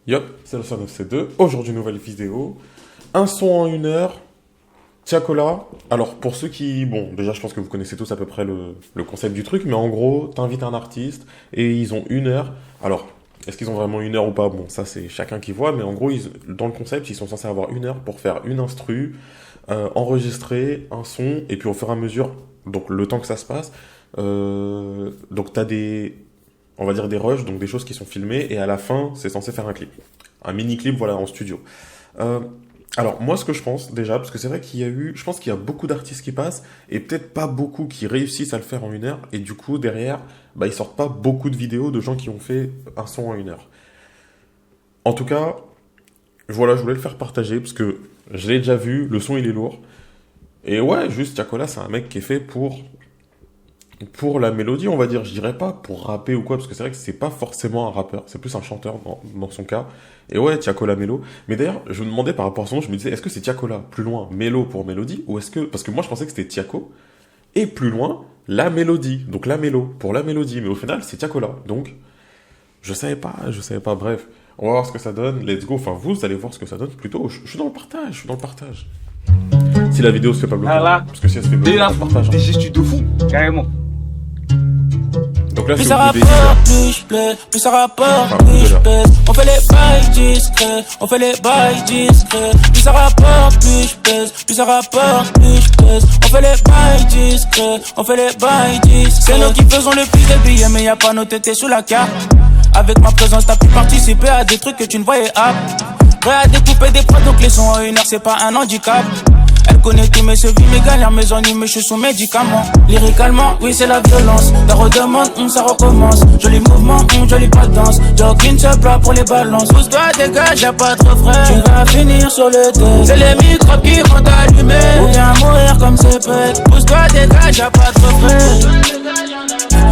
Yup, c'est le 9C2. Aujourd'hui, nouvelle vidéo. Un son en 1 heure. Tiakola. Alors, pour ceux qui... Bon, déjà, je pense que vous connaissez tous à peu près le concept du truc, mais en gros, t'invites un artiste et ils ont 1 heure. Alors, est-ce qu'ils ont vraiment 1 heure ou pas? Bon, ça, c'est chacun qui voit, mais en gros, dans le concept, ils sont censés avoir 1 heure pour faire une instru, enregistrer un son, et puis au fur et à mesure, donc le temps que ça se passe, donc t'as on va dire des rushs, donc des choses qui sont filmées, et à la fin, c'est censé faire un clip. Un mini-clip, voilà, en studio. Alors, moi, ce que je pense, déjà, parce que c'est vrai je pense qu'il y a beaucoup d'artistes qui passent, et peut-être pas beaucoup qui réussissent à le faire en 1 heure, et du coup, derrière, ils sortent pas beaucoup de vidéos de gens qui ont fait un son en 1 heure. En tout cas, voilà, je voulais le faire partager, parce que je l'ai déjà vu, le son, il est lourd. Et ouais, juste, Tiakola, c'est un mec qui est fait pour la mélodie, on va dire. Je dirais pas pour rapper ou quoi, parce que c'est vrai que c'est pas forcément un rappeur, c'est plus un chanteur dans son cas. Et ouais, Tiakola Mélo. Mais d'ailleurs, je me demandais par rapport à son nom, je me disais, est-ce que c'est Tiakola plus loin, Mélo pour mélodie, ou est-ce que... Parce que moi, je pensais que c'était Tiako, et plus loin, la mélodie. Donc la mélo, pour la mélodie. Mais au final, c'est Tiakola. Donc, je savais pas. Bref, on va voir ce que ça donne. Let's go. Enfin, vous allez voir ce que ça donne plutôt. Je suis dans le partage. Si la vidéo se fait pas bloquer. Parce que si elle se fait bloquer, on partage. Des gestes de fou, carrément. Donc là, plus ça rapporte, plus je plais, plus ça rapporte, plus je pèse. On fait les bails discrets, on fait les bails discrets. Plus ça rapporte, plus je pèse, plus ça rapporte, plus je pèse. On fait les bails discrets, on fait les bails discrets. C'est nous qui faisons le plus de billets, mais y a pas nos tétés sous la carte. Avec ma présence, t'as pu participer à des trucs que tu ne voyais pas. Prêt à découper des prods, donc les sons en 1 heure, c'est pas un handicap. Elle connaît tous mes sevis, mes galères, mes ennuis, mes cheveux sous médicaments. Lyricalement, oui, c'est la violence. La redemande, ça recommence. Joli mouvement, jolie pas de danse. Jogging se plat pour les balances. Pousse-toi, dégage, y'a pas trop frais. Tu vas finir sur le thé. C'est les microbes qui vont t'allumer. Ou bien mourir comme ces pecs. Pousse-toi, dégage, y'a pas trop frais.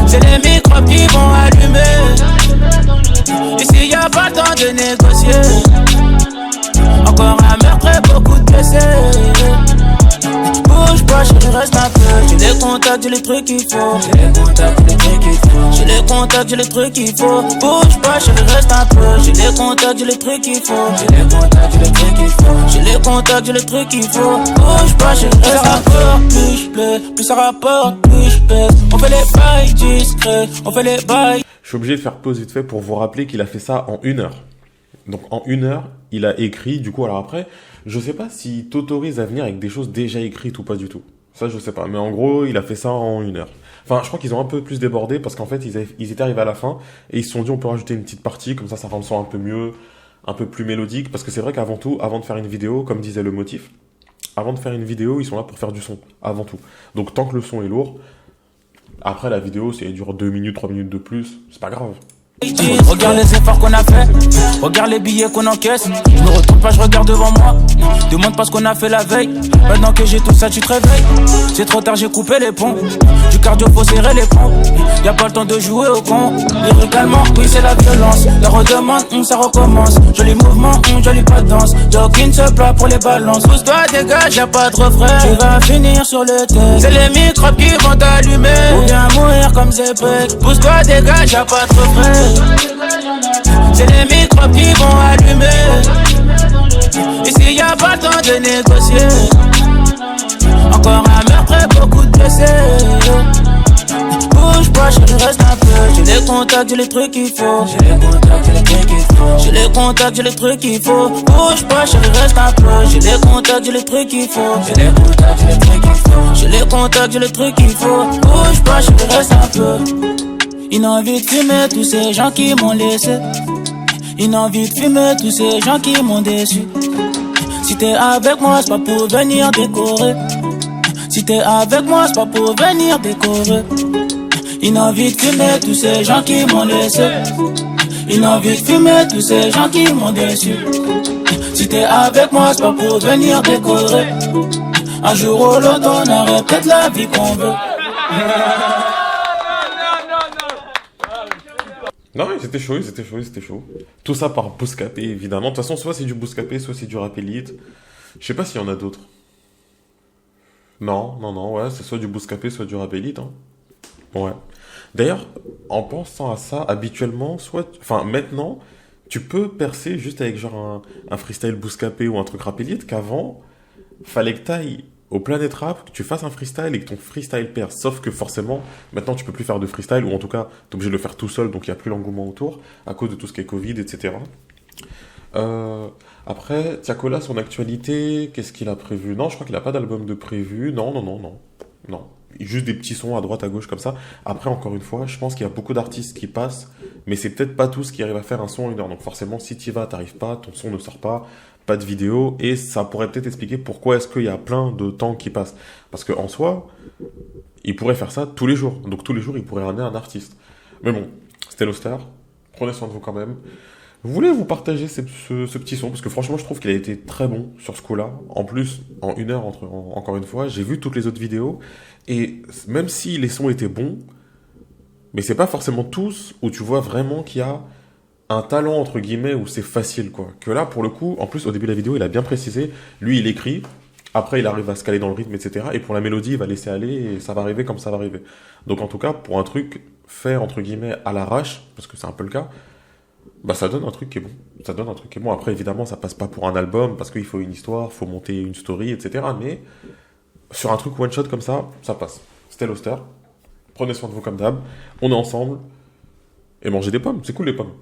C'est les microbes qui vont allumer. Ici, y'a pas le temps de négocier. Encore un meurtre et beaucoup de blessés. Bouge pas, chérie, reste un peu. J'ai les contacts, j'ai les trucs qu'il faut. J'ai les contacts, j'ai les trucs qu'il faut. J'ai les contacts, j'ai les trucs qu'il faut. Bouge pas, chérie, reste un peu. J'ai les contacts, j'ai les trucs qu'il faut. J'ai les contacts, j'ai les trucs qu'il faut. J'ai les contacts, j'ai les trucs qu'il faut. Bouge pas, chérie, reste un peu. Plus je plais, plus ça rapporte, plus je pèse. On fait les bails discrets, on fait les bails. Je suis obligé de faire pause vite fait pour vous rappeler qu'il a fait ça en 1 heure. Donc en 1 heure, il a écrit, du coup, alors après, je sais pas s'il t'autorise à venir avec des choses déjà écrites ou pas du tout. Ça, je sais pas. Mais en gros, il a fait ça en 1 heure. Enfin, je crois qu'ils ont un peu plus débordé parce qu'en fait, ils étaient arrivés à la fin et ils se sont dit on peut rajouter une petite partie, comme ça rend le son un peu mieux, un peu plus mélodique. Parce que c'est vrai qu'avant tout, avant de faire une vidéo, comme disait le motif, avant de faire une vidéo, ils sont là pour faire du son, avant tout. Donc tant que le son est lourd, après la vidéo, si elle dure 2 minutes, 3 minutes de plus, c'est pas grave. Regarde les efforts qu'on a fait, regarde les billets qu'on encaisse. Je me retourne pas, je regarde devant moi. Demande pas ce qu'on a fait la veille. Maintenant que j'ai tout ça, tu te réveilles. C'est trop tard, j'ai coupé les ponts. Du cardio, faut serrer les pompes. Y'a pas le temps de jouer au con. Lyricalement, oui, c'est la violence. La redemande, ça recommence. Joli mouvement, jolie pas de danse. Jogging se plat pour les balances. Pousse-toi, dégage, y'a pas trop frais. Tu vas finir sur le thé. C'est les microbes qui vont t'allumer. Ou bien mourir comme ces pecs. Pousse-toi, dégage, y'a pas trop frais. C'est les microbes qui vont allumer. Ici y'a pas le temps de négocier. Encore un meurtre et beaucoup de blessés. Bouge pas, chérie, reste un peu. J'ai les contacts, j'ai les trucs qu'il faut. J'ai les contacts, j'ai les trucs qu'il faut. J'ai les contacts, j'ai les trucs qu'il faut. Bouge pas, chérie, reste un peu. J'ai les contacts, j'ai les trucs qu'il faut. J'ai les contacts, j'ai les trucs qu'il faut. J'ai les contacts, j'ai les trucs qu'il faut. Bouge pas, chérie, reste un peu. Une envie de fumer tous ces gens qui m'ont laissé. Une envie de fumer tous ces gens qui m'ont déçu. Si t'es avec moi, c'est pas pour venir décorer. Si t'es avec moi, c'est pas pour venir décorer. Une envie de fumer tous ces gens qui m'ont laissé. Une envie de fumer tous ces gens qui m'ont déçu. Si t'es avec moi, c'est pas pour venir décorer. Un jour ou l'autre, on aurait peut-être la vie qu'on veut. Non, ils étaient chauds. Tout ça par Bouscapé, évidemment. De toute façon, soit c'est du Bouscapé, soit c'est du Rap Elite. Je sais pas s'il y en a d'autres. Non, non, non, ouais, c'est soit du Bouscapé, soit du Rap Elite, hein. Ouais. D'ailleurs, en pensant à ça, habituellement, enfin, maintenant, tu peux percer juste avec genre un freestyle Bouscapé ou un truc Rap Elite qu'avant, fallait que t'ailles au Planet Rap, que tu fasses un freestyle et que ton freestyle perce. Sauf que forcément, maintenant tu peux plus faire de freestyle, ou en tout cas, t'es obligé de le faire tout seul, donc il n'y a plus l'engouement autour, à cause de tout ce qui est Covid, etc. Euh, Après, Tiakola, son actualité, qu'est-ce qu'il a prévu? Non, je crois qu'il a pas d'album de prévu. Non, non, non, non. Non. Juste des petits sons à droite, à gauche, comme ça. Après, encore une fois, je pense qu'il y a beaucoup d'artistes qui passent, mais c'est peut-être pas tous qui arrivent à faire un son en 1 heure. Donc forcément, si t'y vas, t'arrives pas, ton son ne sort pas, pas de vidéo, et ça pourrait peut-être expliquer pourquoi est-ce qu'il y a plein de temps qui passe. Parce qu'en soi, il pourrait faire ça tous les jours. Donc tous les jours, il pourrait ramener un artiste. Mais bon, c'était l'Oster. Prenez soin de vous quand même. Vous voulez vous partager ce petit son? Parce que franchement, je trouve qu'il a été très bon sur ce coup-là. En plus, en 1 heure, encore une fois, j'ai vu toutes les autres vidéos. Et même si les sons étaient bons, mais c'est pas forcément tous où tu vois vraiment qu'il y a un talent, entre guillemets, où c'est facile, quoi. Que là, pour le coup, en plus, au début de la vidéo, il a bien précisé. Lui, il écrit. Après, il arrive à se caler dans le rythme, etc. Et pour la mélodie, il va laisser aller et ça va arriver comme ça va arriver. Donc, en tout cas, pour un truc fait, entre guillemets, à l'arrache, parce que c'est un peu le cas, bah ça donne un truc qui est bon. Ça donne un truc qui est bon. Après, évidemment, ça passe pas pour un album parce qu'il faut une histoire, faut monter une story, etc. Mais sur un truc one shot comme ça passe. C'était l'Oster. Prenez soin de vous comme d'hab. On est ensemble et mangez des pommes. C'est cool les pommes.